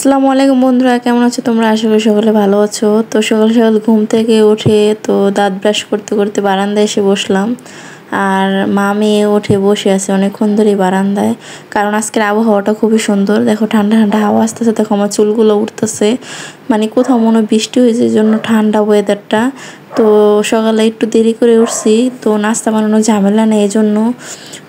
আসসালামু আলাইকুম বন্ধুরা, কেমন আছো তোমরা? আশা করি সকলে ভালো আছো। তো সকাল সকাল ঘুম থেকে উঠে তো দাঁত ব্রাশ করতে করতে বারান্দায় এসে বসলাম। আর মা মেয়ে উঠে বসে আছে অনেকক্ষণ ধরেই বারান্দায়, কারণ আজকের আবহাওয়াটা খুবই সুন্দর। দেখো ঠান্ডা ঠান্ডা হাওয়া আসতেছে, দেখো আমার চুলগুলো উঠতেছে, মানে কোথাও মনে বৃষ্টি হয়েছে জন্য ঠান্ডা ওয়েদারটা। তো সকালে একটু দেরি করে উঠছি, তো নাস্তা বানানোর ঝামেলা নেই এজন্য।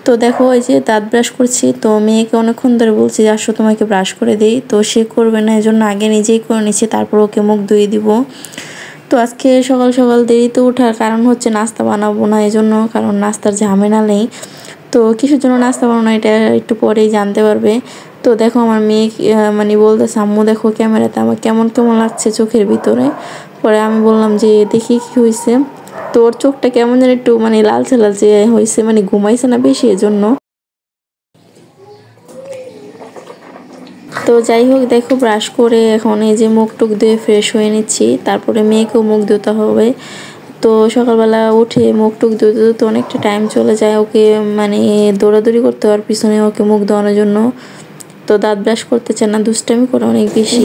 তো দেখো এই যে দাঁত ব্রাশ করছি, তো মেয়েকে অনেকক্ষণ ধরে বলছি যে আসো তোমাকে ব্রাশ করে দিই, তো সে করবে না, এজন্য আগে নিজেই করে নিচ্ছি, তারপর ওকে মুখ ধুয়ে দিব। তো আজকে সকাল সকাল দেরিতে ওঠার কারণ হচ্ছে নাস্তা বানাবো না এজন্য, কারণ নাস্তার ঝামেলা নেই। তো কিসের জন্য নাস্তা বানানো এটা একটু পরেই জানতে পারবে। তো দেখো আমার মেয়ে মানে বলতেছে আম্মু দেখো ক্যামেরাতে আমার কেমন কেমন লাগছে চোখের ভিতরে। পরে আমি বললাম যে দেখি কি হয়েছে। তো ওর চোখটা কেমন যেন একটু মানে লালচে লালচে হয়েছে, মানে ঘুমাইছে না বেশি এজন্য। তো যাই হোক, দেখো ব্রাশ করে এখন এই যে মুখ টুক ধুয়ে ফ্রেশ হয়ে নিচ্ছি, তারপরে মেয়েকেও মুখ ধুতে হবে। তো সকালবেলা উঠে মুখ টুক ধুতে ধুতে অনেকটা টাইম চলে যায়, ওকে মানে দৌড়াদৌড়ি করতে হওয়ার পিছনে ওকে মুখ ধোয়ানোর জন্য। তো দাঁত ব্রাশ করতে চায় না, দুষ্টামি করে অনেক বেশি।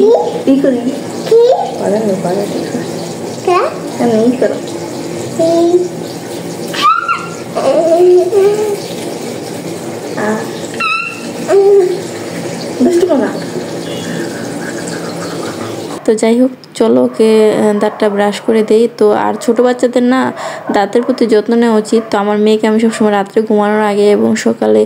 তো যাই হোক, চলো ওকে দাঁতটা ব্রাশ করে দেই। তো আর ছোটো বাচ্চাদের না দাঁতের প্রতি যত্ন নেওয়া উচিত। তো আমার মেয়েকে আমি সবসময় রাত্রে ঘুমানোর আগে এবং সকালে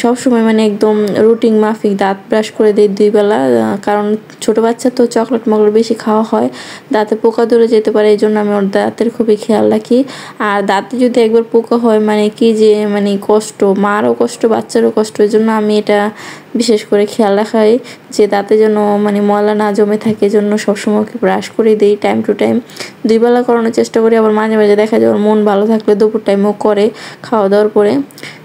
সবসময় মানে একদম রুটিন মাফিক দাঁত ব্রাশ করে দিই 2 বেলা। কারণ ছোটো বাচ্চা তো চকলেট মকলেট বেশি খাওয়া হয়, দাঁতে পোকা ধরে যেতে পারে, এই জন্য আমি ওর দাঁতের খুবই খেয়াল রাখি। আর দাঁতে যদি একবার পোকা হয় মানে কি যে মানে কষ্ট, মারও কষ্ট বাচ্চারও কষ্ট, এই জন্য আমি এটা বিশেষ করে খেয়াল রাখাই যে দাঁতে যেন মানে ময়লা না জমে থাকে, জন্য সবসময় ওকে ব্রাশ করে দিই টাইম টু টাইম। 2 বেলা করানোর চেষ্টা করি, আবার মাঝে মাঝে দেখা যায় ওর মন ভালো থাকলে দুপুর টাইমও করে খাওয়া দাওয়ার পরে।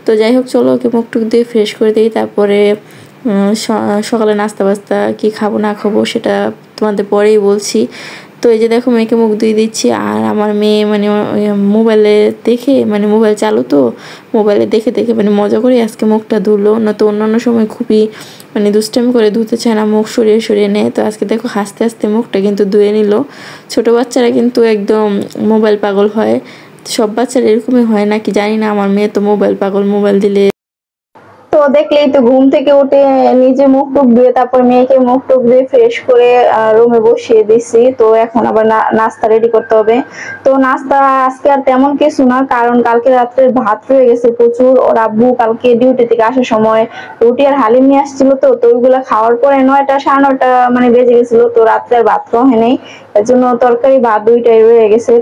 তো যাই হোক, চলো ওকে মুখ টুক দিয়ে ফ্রেশ করে দিই, তারপরে সকালে নাস্তা বাস্তা কি খাবো না খাবো সেটা তোমাদের পরেই বলছি। তো এই যে দেখো মেয়েকে মুখ ধুয়ে দিচ্ছি, আর আমার মেয়ে মানে মোবাইলে দেখে মানে মোবাইল চালু, তো মোবাইলে দেখে দেখে মানে মজা করে আজকে মুখটা ধুলো, না তো অন্যান্য সময় খুবই মানে দুষ্টামি করে ধুতে চায় না, মুখ সরিয়ে সরিয়ে নেয়। তো আজকে দেখো হাসতে হাসতে মুখটা কিন্তু ধুয়ে নিল। ছোটো বাচ্চারা কিন্তু একদম মোবাইল পাগল হয়, সব বাচ্চারা এরকমই হয় নাকি জানি না, আমার মেয়ে তো মোবাইল পাগল, মোবাইল দিলে। তো দেখলেই তো ঘুম থেকে উঠে নিজে মুখ টুক ধুয়ে তারপর মেয়েকে মুখ টুক ধুয়ে ফ্রেশ করে রুমে বসিয়ে দিছি। তো এখন আবার নাস্তা রেডি করতে হবে। তো নাস্তা আজকে আর তেমন কিছু না, কারণ কালকে রাত্রে ভাত রয়ে গেছে প্রচুর। ওর আব্বু কালকে ডিউটি থেকে আসার সময় রুটি আর হালিম নিয়ে আসছিল, তো ওইগুলা খাওয়ার পরে 9টা 9:30 মানে বেজে গেছিল। তো রাত্রে আর ভাত খাওয়া হয় নাই, এর জন্য তরকারি ভাত দুইটাই রয়ে গেছে।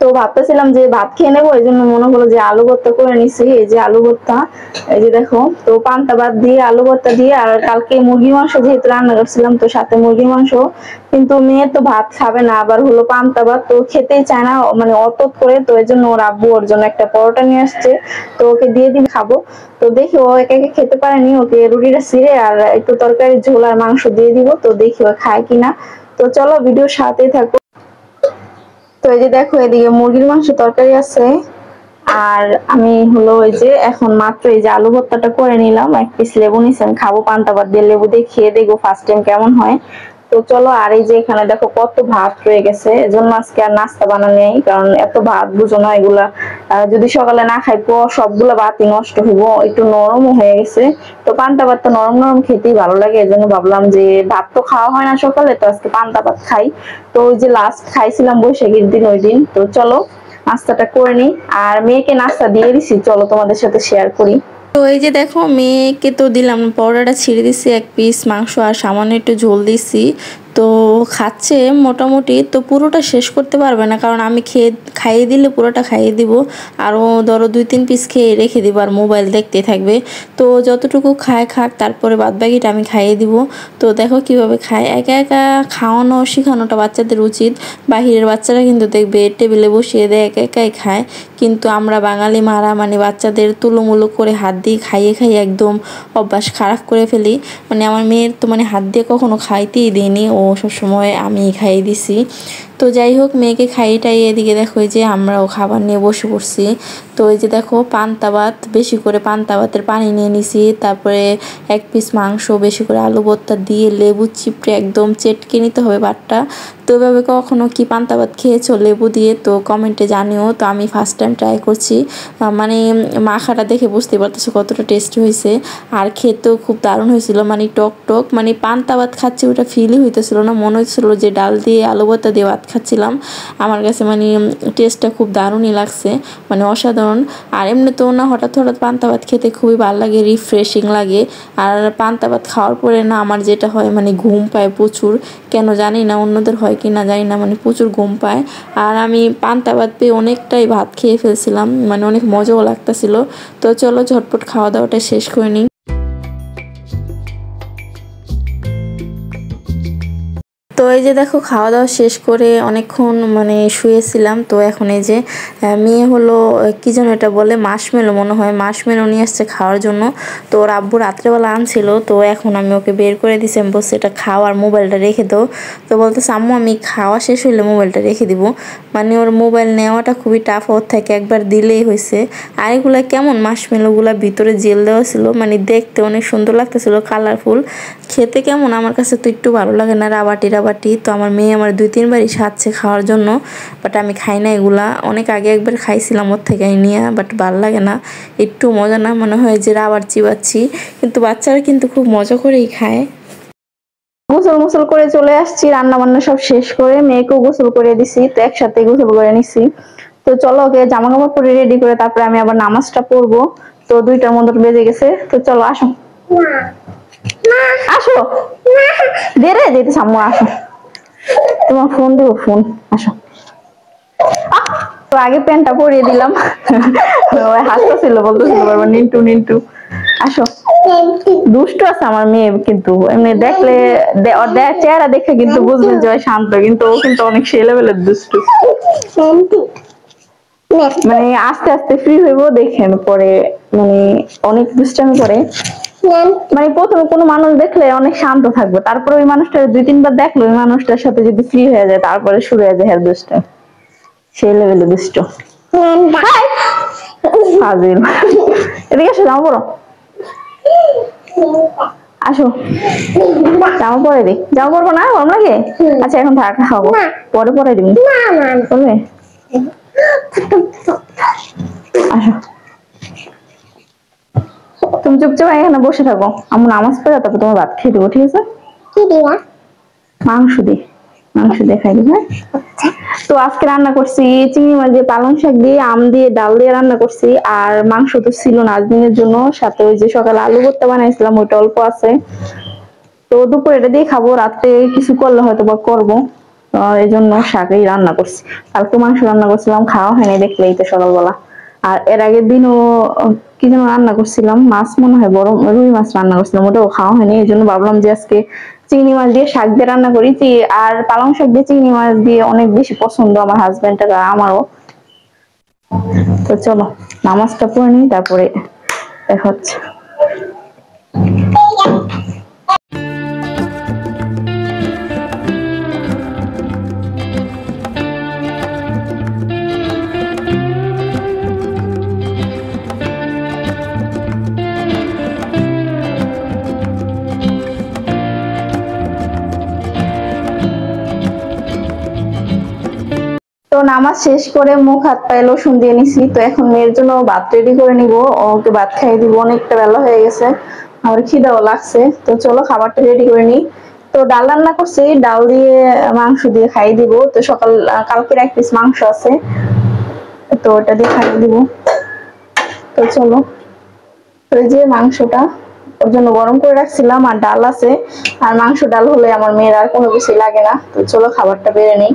তো ভাবতেছিলাম যে ভাত খেয়ে নেবো, এই জন্য মনে হলো যে আলু ভর্তা করে নিছি। এই যে আলু ভর্তা, এই যে দেখো, তো পান্তা ভাত দিয়ে আলু ভর্তা দিয়ে, আর কালকে মুরগির মাংস যেহেতু রান্না করছিলাম তো সাথে মুরগির মাংস। কিন্তু মেয়ে তো ভাত খাবে না, আবার হলো পান্তা ভাত, তো খেতেই চায় না মানে অতত করে। তো এই জন্য ওর আব্বু ওর জন্য একটা পরোটা নিয়ে আসছে, তো ওকে দিয়ে দিন খাবো। তো দেখি ও একে একে খেতে পারেনি, ওকে রুটিটা ছিঁড়ে আর একটু তরকারি ঝোল আর মাংস দিয়ে দিব, তো দেখি ও খায় কিনা। তো চলো ভিডিওর সাথেই থাকো। তো এই যে দেখো এদিকে মুরগির মাংস তরকারি আছে, আর আমি হলো এই যে এখন মাত্র এই যে আলু ভর্তাটা করে নিলাম, 1 পিস লেবু নিয়েছি, খাবো পান্তা ভাত দিয়ে, লেবু দিয়ে খেয়ে দেখবো ফার্স্ট টাইম কেমন হয়। তো চলো, আর এই যে এখানে দেখো কত ভাত রয়ে গেছে, এজন্য আজকে আর নাস্তা বানানো নেই, কারণ এত ভাত বুঝো না এগুলা যদি সকালে না খাই সবগুলা ভাতই নষ্ট হইব, একটু নরমও হয়ে গেছে। তো পান্তা ভাত তো নরম নরম খেতেই ভালো লাগে, এজন্য ভাবলাম যে ভাত তো খাওয়া হয় না সকালে, তো আজকে পান্তা ভাত খাই। তো ওই যে লাস্ট খাইছিলাম বৈশাখীর দিন ওই দিন। তো চলো নাস্তাটা করে নিই, আর মেয়েকে নাস্তা দিয়ে দিছি, চলো তোমাদের সাথে শেয়ার করি। তো এই যে দেখো মেয়েকে তো দিলাম, পরোটাটা ছিঁড়ে দিছি 1 পিস মাংস আর সামান্য একটু ঝোল দিছি। তো খাচ্ছে মোটামুটি, তো পুরোটা শেষ করতে পারবে না, কারণ আমি খাইয়ে দিলে পুরোটা খাইয়ে দিব, আরও ধরো 2-3 পিস খেয়ে রেখে দিব আর মোবাইল দেখতে থাকবে। তো যতটুকু খায় খাক, তারপরে বাদবাকিটা আমি খাইয়ে দিব। তো দেখো কিভাবে খায়, একা একা খাওয়ানো শেখানোটা বাচ্চাদের উচিত। বাহিরের বাচ্চারা কিন্তু দেখবে টেবিলে বসিয়ে দেয় একা একাই খায়, কিন্তু আমরা বাঙালি মারা মানে বাচ্চাদের তুলোমুলো করে হাত দিয়ে খাইয়ে খাইয়ে একদম অভ্যাস খারাপ করে ফেলি। মানে আমার মেয়ের তো মানে হাত দিয়ে কখনো খাইতেই দিইনি, ও সবসময় আমি খাইয়ে দিছি। তো যাই হোক, মেয়েকে খাইয়েটাই এদিকে দেখো যে আমরাও খাবার নিয়ে বসে পড়ছি। তো এই যে দেখো পান্তা ভাত, বেশি করে পান্তা ভাতের পানি নিয়ে নিছি, তারপরে 1 পিস মাংস, বেশি করে আলু ভর্তা দিয়ে লেবু চিপড়ে একদম চেটকে নিতে হবে ভাতটা। তো এভাবে কখনো কি পান্তা ভাত খেয়েছো লেবু দিয়ে? তো কমেন্টে জানিও। তো আমি ফার্স্ট টাইম ট্রাই করছি, মানে মাখাটা দেখে বুঝতে পারতেছো কতটা টেস্টি হয়েছে। আর খেতেও খুব দারুণ হয়েছিল, মানে টক টক, মানে পান্তা ভাত খাচ্ছি ওটা ফিলই হইতেছিল না, মনে হচ্ছিল যে ডাল দিয়ে আলু ভর্তা দিয়ে ভাত খাচ্ছিলাম। আমার কাছে মানে টেস্টটা খুব দারুণই লাগছে, মানে অসাধারণ। আর এমনিতেও না হঠাৎ হঠাৎ পান্তা ভাত খেতে খুবই ভালো লাগে, রিফ্রেশিং লাগে। আর পান্তা ভাত খাওয়ার পরে না আমার যেটা হয়, মানে ঘুম পায় প্রচুর, কেন জানি না, অন্যদের হয় কি না জানি না, মানে প্রচুর ঘুম পায়। আর আমি পান্তা ভাত পেয়ে অনেকটাই ভাত খেয়ে ফেলছিলাম, মানে অনেক মজাও লাগতেছিল। তো চলো ঝটপট খাওয়া দাওয়াটা শেষ করে নিই। তো এই যে দেখো খাওয়া দাওয়া শেষ করে অনেকক্ষণ মানে শুয়েছিলাম। তো এখন এই যে মেয়ে হলো কি যেন এটা বলে, মাশমেলো মনে হয়, মাশমেলো নিয়ে আসছে খাওয়ার জন্য। তো ওর আব্বু রাত্রেবেলা আনছিল, তো এখন আমি ওকে বের করে দিছি, আমি বলছি এটা খাও আর মোবাইলটা রেখে দাও। তো বলতেছে আম্মু আমি খাওয়া শেষ হইলে মোবাইলটা রেখে দিব। মানে ওর মোবাইল নেওয়াটা খুবই টাফ, ওর থেকে একবার দিলেই হয়েছে। আর এগুলা কেমন মাশমেলোগুলা ভিতরে জেল দেওয়া ছিল, মানে দেখতে অনেক সুন্দর লাগতেছিল, কালারফুল। খেতে কেমন আমার কাছে তো একটু ভালো লাগে না, রাবাটি রাবাটি। তো আমার মেয়ে আমার 2-3 বারই সাজছে খাওয়ার জন্য, বাট আমি খাই না এগুলা। অনেক আগে একবার খাইছিলাম ওর থেকে নিয়ে, বাট ভালো লাগে না, একটু মজা না, মনে হয় যে রাবার চিবাচ্ছি। কিন্তু বাচ্চারা কিন্তু খুব মজা করেই খায়। গোসল মোসল করে চলে আসছি, রান্না বান্না সব শেষ করে মেয়েকেও গোসল করে দিছি, তো একসাথে গোসল করে নিছি। তো চলো ওকে জামা কাপড় পরে রেডি করে তারপরে আমি আবার নামাজটা পড়বো। তো 2টার মতো বেজে গেছে, তো চলো আসো আসো, দেরে যেতে সামু, আসো তোমার ফোন দেবো, ফোন আসো। তো আগে প্যান্টটা পরিয়ে দিলাম, হাসতেছিল, বলতেছিল নিন্টু নিন্টু আসো। দুষ্ট আছে আমার মেয়ে, কিন্তু এমনি দেখলে ওর চেহারা দেখে কিন্তু বুঝবেন যে শান্ত, কিন্তু ও কিন্তু অনেক সে লেভেলের দুষ্ট। মানে আস্তে আস্তে ফ্রি হইব দেখেন পরে, মানে অনেক দুষ্টামি করে। মানে প্রথমে কোনো মানুষ দেখলে অনেক শান্ত থাকবে, তারপরে ওই মানুষটা 2-3 বার দেখলো, ওই মানুষটার সাথে যদি ফ্রি হয়ে যায় তারপরে শুরু হয়ে যায় হ্যাঁ দুষ্ট, সেই লেভেলে দুষ্ট। ফাজিল, এদিকে আসো, জামা পড়ো, আসো জামা পরে দি। জামা পরবো না, গরম লাগে? আচ্ছা এখন থাক, খাবো পরে পরে দিবি, বলবে আসো। তুমি চুপচাপ এখানে বসে থাকো, আমি নামাজ পড়ে তারপর তোমার ভাত খেয়ে দেবো, ঠিক আছে? মাংস দিয়ে, মাংস দিয়ে খাই দিবো। তো আজকে রান্না করছি চিংড়ি মাছ দিয়ে, পালং শাক দিয়ে, আম দিয়ে, ডাল দিয়ে রান্না করছি। আর মাংস তো ছিল না আজদিনের জন্য, সাথে ওই যে সকালে আলু ভর্তা বানাইছিলাম ওইটা অল্প আছে। তো দুপুরে এটা দিয়ে খাবো, রাতে কিছু করলে হয়তো বা করবো, এই জন্য শাকই রান্না করছি। কালকে মাংস রান্না করছিলাম, খাওয়া হয়নি দেখলেই তো সকালবেলা। আর এর আগের দিনও কি যেন রান্না করছিলাম, মাছ মনে হয় বড় রুই মাছ রান্না করছিলাম, ওটাও খাওয়া হয়নি। এই জন্য ভাবলাম যে আজকে চিংড়ি মাছ দিয়ে শাক দিয়ে রান্না করি। আর পালং শাক দিয়ে চিংড়ি মাছ দিয়ে অনেক বেশি পছন্দ আমার হাজবেন্ডের আর আমারও। তো চলো নামাজটা পড়ে নিই, তারপরে দেখা হচ্ছে। তো নামাজ শেষ করে মুখ হাত পায়ে লোশন দিয়ে নিছি। তো এখন মেয়ের জন্য ভাত রেডি করে নিব, ওকে ভাত খাইয়ে দিব, অনেকটা বেলা হয়ে গেছে, আমার খিদাও লাগছে। তো চলো খাবারটা রেডি করে নিই। তো ডাল রান্না করছি, ডাল দিয়ে মাংস দিয়ে খাইয়ে দিব। তো কালকের 1 পিস মাংস আছে, তো ওটা দিয়ে খাইয়ে দিব। তো চলো, ওই যে মাংসটা ওর জন্য গরম করে রাখছিলাম, আর ডাল আছে। আর মাংস ডাল হলে আমার মেয়ের আর কোনো কিছু লাগে না। তো চলো খাবারটা বেড়ে নিই।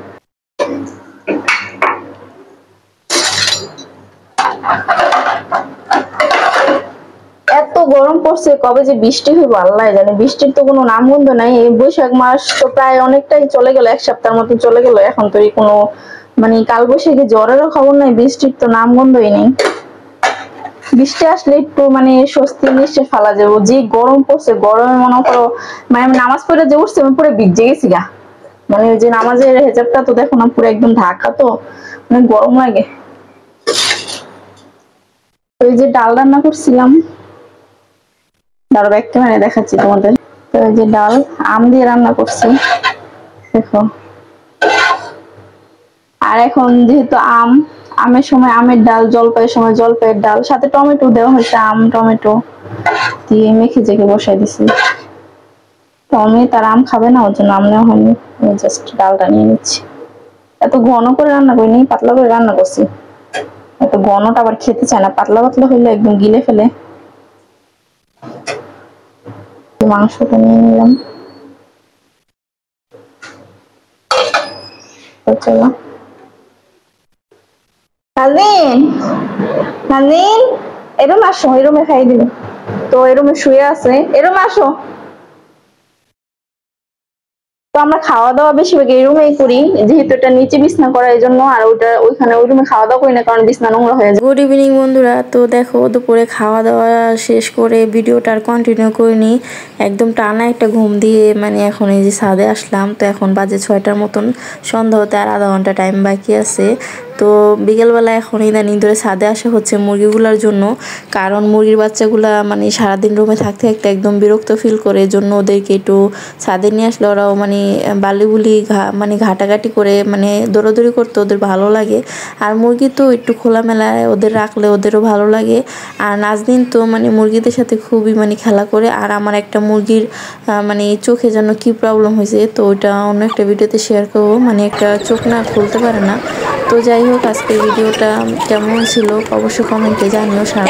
এত গরম পড়ছে, কবে যে বৃষ্টি হইব আল্লাহ জানে। বৃষ্টির তো কোনো নামগন্ধ নাই। এই বৈশাখ মাস তো প্রায় অনেকটাই চলে গেল, 1 সপ্তাহের মতো চলে গেল, এখন তো কোনো মানে কালবৈশাখী জ্বরেরও খবর নাই, বৃষ্টির তো নামগন্ধই নেই। বৃষ্টি আসলে একটু মানে স্বস্তি নিশ্চয় ফালা যাবো, যে গরম পড়ছে, গরমে মনে করো মানে নামাজ পড়ে যে উঠছে আমি পুরো ভিজে গেছি গা। মানে ওই যে নামাজের হেজাবটা তো দেখো না পুরো একদম ঢাকা, তো মানে গরম লাগে। ওই যে ডাল রান্না করছিলাম, দাঁড়াও একটা মানে দেখাচ্ছি তোমাদের। তো এই যে ডাল আম দিয়ে রান্না করছি দেখো। আর এখন যেহেতু আমের সময় আমের ডাল, জলপাইয়ের সময় জলপাইয়ের ডাল, সাথে টমেটো দেওয়া হয়েছে, আম টমেটো দিয়ে মেখে জেগে বসাই দিছি। তো আমি তার আম খাবে না, ওর জন্য আম নেওয়া হয়নি, জাস্ট ডালটা নিয়ে নিচ্ছি। এত ঘন করে রান্না করিনি, পাতলা করে রান্না করছি। এত ঘনটা আবার খেতে চায় না, পাতলা পাতলা হইলে একদম গিলে ফেলে। মাংসটা নিয়ে নিলাম। চলো নাজনীন, নাজনীন এরম আসো, এরমে খাই দিল। তো এরমে শুয়ে আছে, এরম আসো। তো আমরা খাওয়া দাওয়া বেশিরভাগ এই রুমেই করি, যেহেতু এটা নিচে বিছনা করা, এই জন্য। আর ওইটা ওইখানে ওই রুমে খাওয়া দাওয়া করি না, কারণ বিছনা নোংরা হয়ে যায়। গুড ইভিনিং বন্ধুরা। তো দেখো দুপুরে খাওয়া দাওয়া শেষ করে ভিডিওটা আর কন্টিনিউ করিনি, একদম টানা একটা ঘুম দিয়ে মানে এখন এই যে ছাদে আসলাম। তো এখন বাজে 6টার মতন, সন্ধ্যা হতে আর আধা ঘন্টা টাইম বাকি আছে। তো বিকেলবেলা এখন ইদানিং ধরে ছাদে আসা হচ্ছে মুরগিগুলোর জন্য, কারণ মুরগির বাচ্চাগুলা মানে সারাদিন রুমে থাকতে থাকতে একদম বিরক্ত ফিল করে, জন্য ওদেরকে একটু ছাদে নিয়ে আসলে ওরাও মানে বালিগুলি মানে ঘাটাঘাটি করে মানে দৌড়াদৌড়ি করতে ওদের ভালো লাগে। আর মুরগি তো একটু খোলামেলায় ওদের রাখলে ওদেরও ভালো লাগে। আর নাজনীন তো মানে মুরগিদের সাথে খুবই মানে খেলা করে। আর আমার একটা মুরগির মানে চোখে যেন কি প্রবলেম হয়েছে, তো ওইটা অন্য একটা ভিডিওতে শেয়ার করবো, মানে একটা চোখ না খুলতে পারে না। তো যাই হোক, আজকের ভিডিওটা কেমন ছিল অবশ্যই কমেন্টে জানিও। সারা